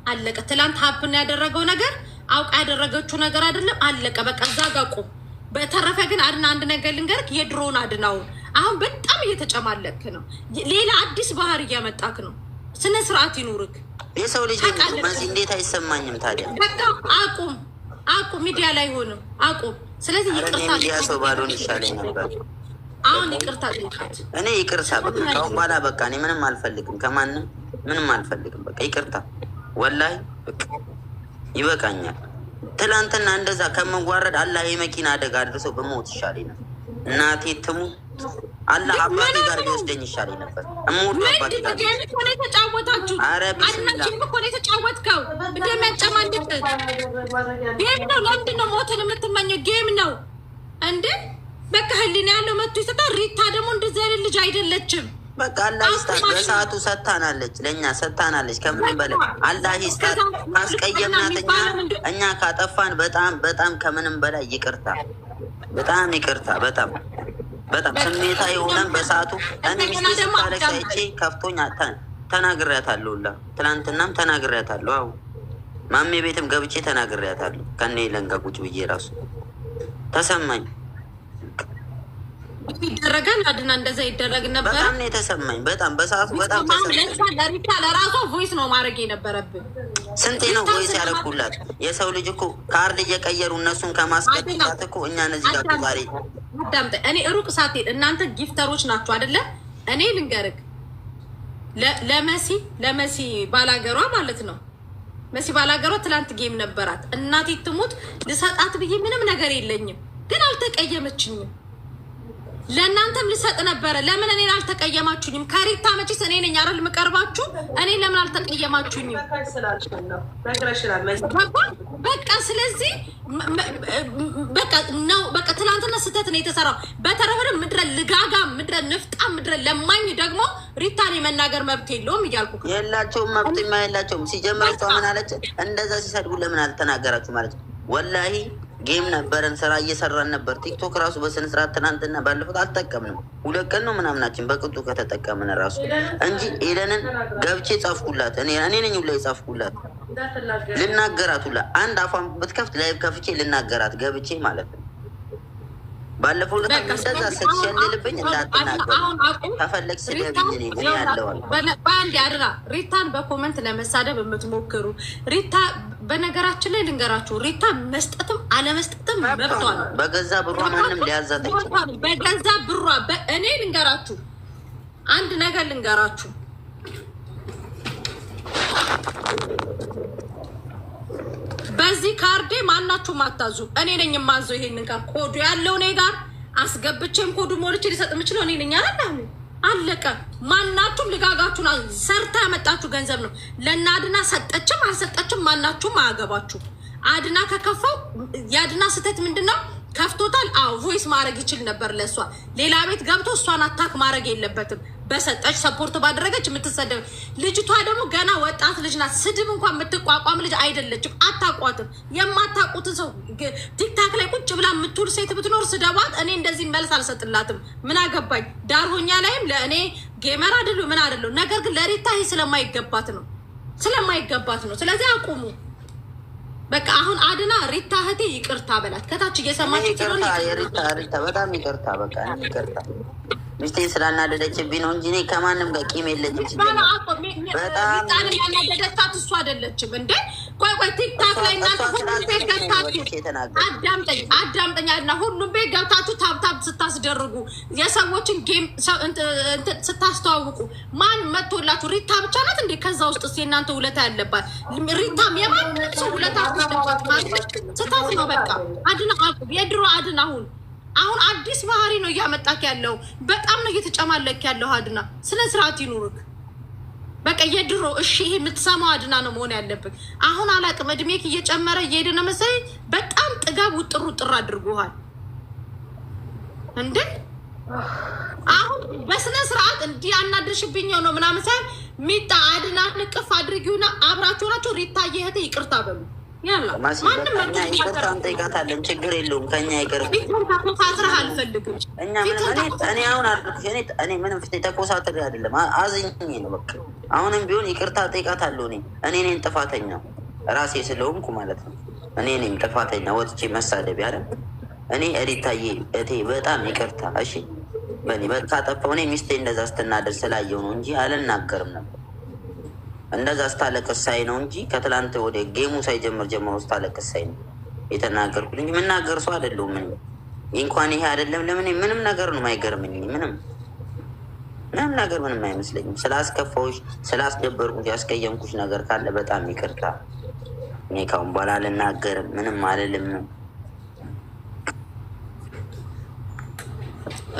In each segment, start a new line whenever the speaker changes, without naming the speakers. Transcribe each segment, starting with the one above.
አለቀ። ትላንት ሀብን ያደረገው ነገር አውቃ ያደረገችው ነገር አይደለም። አለቀ በቃ እዛ ጋር ቁም። በተረፈ ግን አድና አንድ ነገር ልንገርክ፣ የድሮውን አድናውን አሁን በጣም እየተጨማለክ ነው። ሌላ አዲስ ባህር እያመጣክ ነው። ስነ ስርዓት ይኑርክ።
የሰው ልጅ እንዴት አይሰማኝም ታዲያ?
በቃ አቁም አቁም፣ ሚዲያ ላይ ሆንም አቁም። ስለዚህ ይቅርታ
ሚዲያ ሰው ባልሆን ይሻለኝ ነበር።
አሁን ይቅርታ ጠይቃት።
እኔ ይቅርታ በቃ ካሁን በኋላ በቃ እኔ ምንም አልፈልግም፣ ከማንም ምንም አልፈልግም። በቃ ይቅርታ ወላሂ በቃ ይበቃኛል። ትላንትና እንደዛ ከመዋረድ አላህ የመኪና አደጋ አድርሰው በሞት ይሻለኝ ነበር። እናቴ ትሙት አላህ አባቴ ጋር ቢወስደኝ ይሻለኝ ነበር። እሞት አባቴ ጋር
የተጫወታችሁ አድናችን እኮ ነው የተጫወትከው። እንደሚያጨማልቅ ጌም ነው። ለምንድን ነው ሞትን የምትመኘው? ጌም ነው እንዴ? በቃ ህሊና ያለው መጥቶ ይሰጣል። ሪታ ደግሞ እንደዚህ አይነት ልጅ አይደለችም።
በቃ አላህ ይስጣት። በሰዓቱ ሰጥታናለች፣ ለእኛ ሰጥታናለች። ከምንም በላይ አላህ ይስጣት። ካስቀየምናት እኛ ካጠፋን በጣም ከምንም በላይ ይቅርታ፣ በጣም ይቅርታ። በጣም ስሜታ የሆነን በሰዓቱ እኔ ሚስቴ ስታለቅስ አይቼ ከፍቶኝ ተናግሬያታለሁ። ሁላ ትናንትናም ተናግሬያታለሁ። አዎ ማሜ ቤትም ገብቼ ተናግሬያታለሁ። ከኔ ለንጋ ቁጭ ብዬ ራሱ ተሰማኝ።
ይደረጋል አድና እንደዛ ይደረግ ነበር።
በጣም ነው የተሰማኝ። በጣም በሰዓቱ በጣም
ለሪታ ለራሷ ቮይስ ነው ማድረግ የነበረብን።
ስንቴ ነው ቮይስ ያደረኩላት? የሰው ልጅ እኮ ካርድ እየቀየሩ እነሱን ከማስቀጣት እኮ እኛ እነዚህ ጋር ዛሬ
አዳምጠኝ። እኔ ሩቅ ሳትሄድ እናንተ ጊፍተሮች ናችሁ አይደለ? እኔ ልንገርህ ለመሲ ባላገሯ ማለት ነው። መሲ ባላገሯ ትላንት ጌም ነበራት። እናቴ ትሙት ልሰጣት ብዬ ምንም ነገር የለኝም፣ ግን አልተቀየመችኝም። ለእናንተም ልሰጥ ነበረ። ለምን እኔን አልተቀየማችሁኝም? ከሪታ መቼስ እኔ ነኝ አይደል የምቀርባችሁ? እኔ ለምን አልተቀየማችሁኝም? በቃ ስለዚህ በቃ ትናንትና ስህተት ነው የተሰራው። በተረፈ ምድረ ልጋጋ፣ ምድረ ንፍጣ፣ ምድረ ለማኝ ደግሞ ሪታን የመናገር መብት የለውም እያልኩ
የላቸውም፣ መብትማ የላቸውም። ሲጀመር ሰው ምን አለች? እንደዛ ሲሰድቡ ለምን አልተናገራችሁ ማለት ነው። ወላሂ ጌም ነበረን፣ ስራ እየሰራን ነበር። ቲክቶክ ራሱ በስነ ስርዓት ትናንትና ባለፉት አልጠቀምንም። 2 ቀን ነው ምናምናችን በቅጡ ከተጠቀምን ራሱ እንጂ ኤደንን ገብቼ ጻፍኩላት። እኔ ነኝ ሁላ የጻፍኩላት ልናገራት ሁላ አንድ አፏን ብትከፍት ላይቭ ከፍቼ ልናገራት ገብቼ ማለት ነው። ባለፈው ለታ እንደዛ ስትሸልልብኝ እንዳትናገር ከፈለግ ስደብኝ እኔ ያለዋል።
በአንድ ያድራ ሪታን በኮመንት ለመሳደብ የምትሞክሩ ሪታ በነገራችን ላይ ልንገራችሁ፣ ሪታ መስጠትም አለመስጠትም መብቷ ነው።
በገዛ ብሯ ማንም ሊያዛት አይችልም።
በገዛ ብሯ እኔ ልንገራችሁ፣ አንድ ነገር ልንገራችሁ። በዚህ ካርዴ ማናችሁም አታዙ። እኔ ነኝ የማዘው። ይሄንን ጋር ኮዱ ያለው እኔ ጋር አስገብቼም ኮዱ ሞልቼ ሊሰጥ የምችለው እኔ ነኝ። አለቀ። ማናችሁም ልጋጋችሁን ሰርታ ያመጣችሁ ገንዘብ ነው። ለእነ አድና ሰጠችም አልሰጠችም ማናችሁም አያገባችሁ። አድና ከከፋው የአድና ስህተት ምንድን ነው? ከፍቶታል። አዎ ቮይስ ማድረግ ይችል ነበር። ለእሷ ሌላ ቤት ገብቶ እሷን አታክ ማድረግ የለበትም። በሰጠች ሰፖርት ባደረገች የምትሰደብ ልጅቷ ደግሞ ገና ወጣት ልጅ ናት። ስድብ እንኳን የምትቋቋም ልጅ አይደለችም። አታቋትም። የማታቁትን ሰው ቲክታክ ላይ ቁጭ ብላ የምትውል ሴት ብትኖር ስደባት። እኔ እንደዚህ መልስ አልሰጥላትም። ምን አገባኝ? ዳርሆኛ ላይም ለእኔ ጌመር አይደሉ ምን አይደሉ። ነገር ግን ለሪታ ይሄ ስለማይገባት ነው። ስለዚህ አቁሙ በቃ። አሁን አድና ሪታ እህቴ ይቅርታ በላት። ከታች እየሰማችሁ
ሪታ በጣም ይቅርታ። በቃ ይቅርታ ሚስቴን ስላናደደችብኝ ነው እንጂ እኔ ከማንም ጋር ቂም የለኝም።
በጣም ያናደደቻት እሱ አይደለችም እንዴ? ቆይ ቲክታክ ላይ እናንተ ሁሉም ቤት ገብታችሁ አዳምጠኝ እና ሁሉም ቤት ገብታችሁ ታብታብ ስታስደርጉ የሰዎችን ጌም ስታስተዋውቁ ማን መጥቶላችሁ? ሪታ ብቻ ናት እንዴ? ከዛ ውስጥ የእናንተ ውለታ ያለባት ሪታም የማንም ሰው ውለታ አስደባት ማለት ስታት ነው። በቃ አድና አቁም። የድሮ አድና አሁን አዲስ ባህሪ ነው እያመጣክ ያለው። በጣም ነው እየተጨማለክ ያለው። አድና ስነ ስርዓት ይኑርክ። በቃ የድሮ እሺ፣ ይሄ የምትሰማው አድና ነው መሆን ያለብን። አሁን አላቅም፣ እድሜክ እየጨመረ እየሄደ ነው መሰለኝ። በጣም ጥጋብ ውጥር አድርጎሃል እንዴ? አሁን በስነ ስርዓት እንዲህ አናድርሽብኝ ነው ምናምን ሳይሆን ሚጣ አድና ንቅፍ አድርጊውና አብራችሁ ናቸው። ሪታ እህቴ ይቅርታ በሉ። ያላ ማንም
ይቅርታ እንጠይቃታለን። ችግር የለውም። ከኛ ይቅር
ተኮሳትረህ አልፈልግም።
እኛ እኔ አሁን አልኩት እኔ ምንም ፊት ተኮሳትሬ አይደለም አዝኜ ነው። በቃ አሁንም ቢሆን ይቅርታ እጠይቃታለሁ። እኔ ነኝ ጥፋተኛው ራሴ ስለሆንኩ ማለት ነው። እኔ ነኝ ጥፋተኛ ወጥቼ መሳደብ ያለ እኔ ሪታዬ እቴ በጣም ይቅርታ እሺ። በእኔ ካጠፋሁ እኔ ሚስቴ እንደዛ ስትናደር ስላየው ነው እንጂ አልናገርም ነበር። እንደዛ ስታለቅስ ሳይ ነው እንጂ ከትላንት ወደ ጌሙ ሳይጀምር ጀምሮ ስታለቅስ ሳይ ነው የተናገርኩት እንጂ የምናገር ሰው አይደለሁም። ምን እንኳን ይሄ አይደለም ለምን ምንም ነገር ነው የማይገርምኝ። ምንም ነገር ምንም አይመስለኝም። ስላስከፋሁሽ ስላስደበርኩሽ ያስቀየምኩሽ ነገር ካለ በጣም ይቅርታ። እኔ ካሁን በኋላ አልናገርም፣ ምንም አልልም።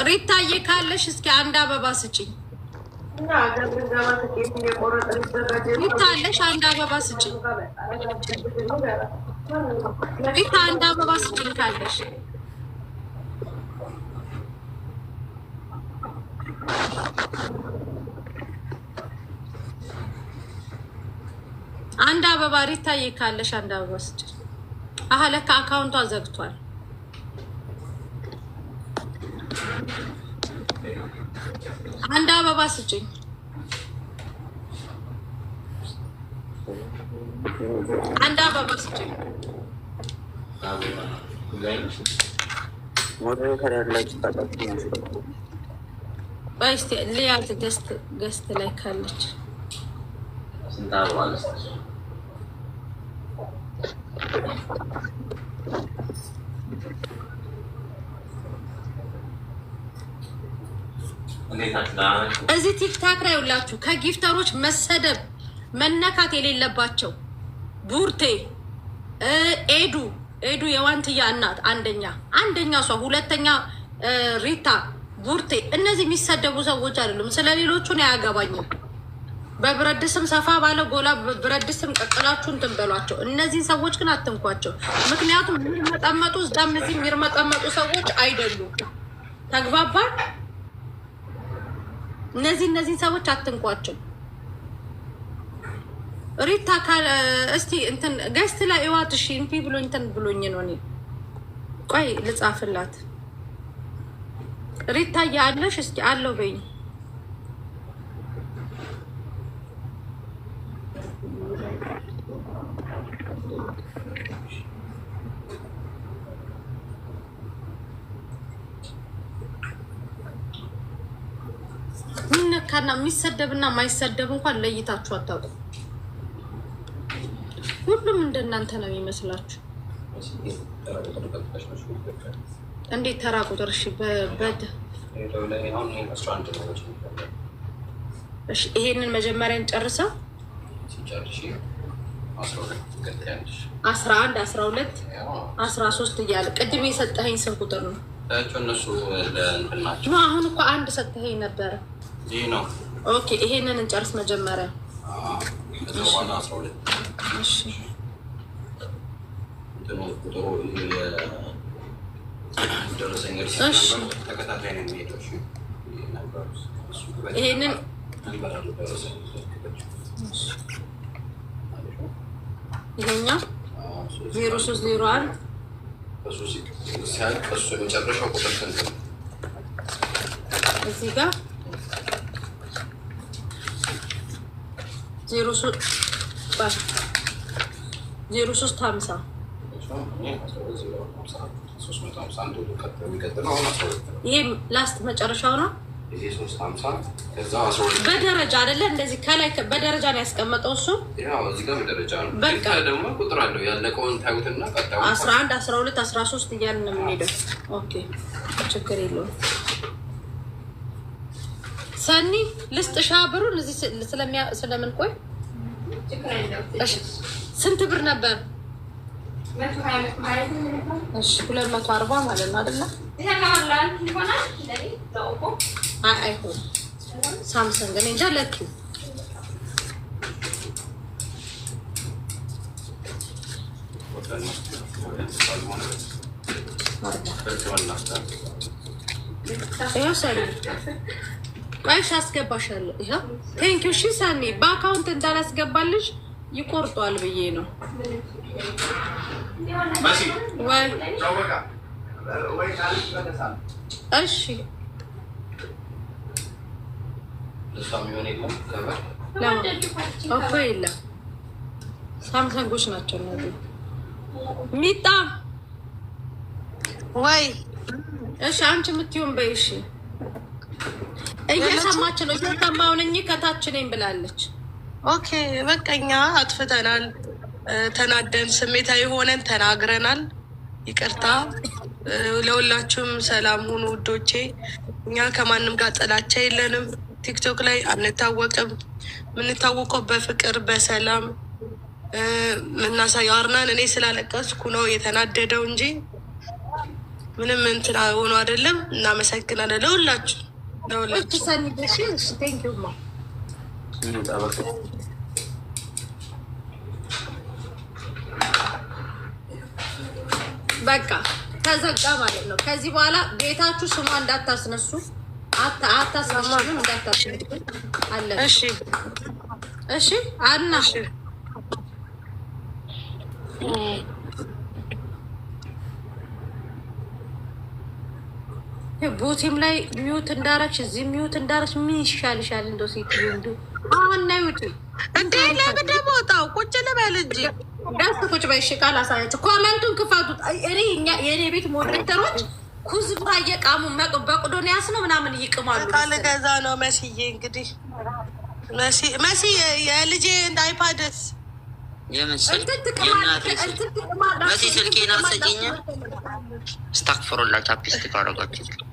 ሪታዬ ካለሽ እስኪ አንድ አበባ ስጭኝ። ሪታ አለሽ? አንድ አበባ ስጭኝ። ሪታ አንድ አበባ ስጭኝ ካለሽ። አንድ አበባ ሪታዬ ካለሽ አንድ አበባ ስጭኝ። አሀ ለካ አካውንቷ ዘግቷል። አንድ አበባ ስጭኝ። አንድ አበባ ስጭኝ። እስኪ ልያት ገስት ላይ ካለች እዚህ ቲክታክ ላይ ሁላችሁ ከጊፍተሮች መሰደብ መነካት የሌለባቸው ቡርቴ፣ ኤዱ የዋንትያ እናት አንደኛ እሷ፣ ሁለተኛ ሪታ፣ ቡርቴ። እነዚህ የሚሰደቡ ሰዎች አይደሉም። ስለ ሌሎቹን አያገባኝም። በብረት ድስትም ሰፋ ባለ ጎላ በብረት ድስትም ቀቅላችሁ እንትን በሏቸው። እነዚህን ሰዎች ግን አትንኳቸው። ምክንያቱም የሚርመጠመጡ እዛም እዚህ የሚርመጠመጡ ሰዎች አይደሉም። ተግባባል? እነዚህን ሰዎች አትንኳቸው። ሪታ እስቲ እንትን ገስት ላይ እዋት። እሺ እምቢ ብሎኝ እንትን ብሎኝ ነው። እኔ ቆይ ልጻፍላት። ሪታ ያለሽ እስቲ አለው በይኝ። ሚነካና የሚሰደብና የማይሰደብ እንኳን ለይታችሁ አታውቁም። ሁሉም እንደናንተ ነው የሚመስላችሁ። እንዴት ተራ ቁጥር? እሺ እሺ ይሄንን መጀመሪያ እንጨርሰው። 11 12 13 እያለ ቅድም የሰጠኸኝ ስንት ቁጥር ነው? አሁን እኮ አንድ ሰጠኸኝ ነበረ። ኦኬ ይሄንን እንጨርስ መጀመሪያ። ይሄንን ይሄኛው 0301 እዚህ ጋር 0350 ይሄ ላስት መጨረሻው ነው። በደረጃ አይደለ? እንደዚህ ከላይ በደረጃ ነው ያስቀመጠው እሱ። በቃ ደግሞ ቁጥር አለው ያለቀውን ታዩትና ቀጣዩ 11 12 13 እያልን ነው የምንሄደው። ኦኬ ችግር የለውም። ሰኒ ልስጥሻ ብሩን እዚህ ስለምን ቆይ እሺ ስንት ብር ነበር? እሺ 240 ማለት ነው አይደለ? አይሆን ሳምሰንግ እኔ እንጃ ለኪ ቆይሽ አስገባሻለሁ። ይኸው ቴንኪው። እሺ ሳኒ በአካውንት እንዳላስገባልሽ ይቆርጧል ብዬ ነው። እሺ ኦፎ የለም ሳምሰንጎች ናቸው እነዚህ። ሚጣ
ወይ
እሺ አንቺ የምትይውን በይ። እሺ እየሰማች ነው። እየሰማሁ ነኝ ከታች ነኝ ብላለች።
ኦኬ በቃ እኛ አጥፍተናል፣ ተናደን ስሜታዊ ሆነን ተናግረናል። ይቅርታ። ለሁላችሁም ሰላም ሁኑ ውዶቼ። እኛ ከማንም ጋር ጥላቻ የለንም። ቲክቶክ ላይ አንታወቅም። የምንታወቀው በፍቅር በሰላም ምናሳየው። አርናን እኔ ስላለቀስኩ ነው የተናደደው እንጂ ምንም እንትን ሆኖ አይደለም። እናመሰግናለን ለሁላችሁ ለሁላችሁ።
በቃ ተዘጋ ማለት ነው። ከዚህ በኋላ ቤታችሁ ስሟ እንዳታስነሱ፣ አታስነሱም፣ እንዳታስነሱ አለ።
እሺ
እሺ አና ቦቲም ላይ ሚዩት እንዳረች እዚህ ሚዩት እንዳረች ምን ይሻልሻል? እንደው ሴትዮ እንደው አሁን ነው ውጪ
እንዴ ለምን ደግሞ ወጣው? ቁጭ ልበል እንጂ
ደስ ቁጭ በይ። እሺ ቃል አሳያችሁ። ኮመንቱን ክፈቱት። እኔ የኔ ቤት ሞዴሬተሮች ኩዝብራ እየቃሙ በቁዶንያስ ነው ምናምን ይቅማሉ።
ቃል ገዛ ነው መስዬ እንግዲህ መሲ የልጄ እንደ አይፓድስ
መሲ ስልኬን አልሰጪኝም። ስታክፍሩላ ቻፕስቲክ አረጋችሁ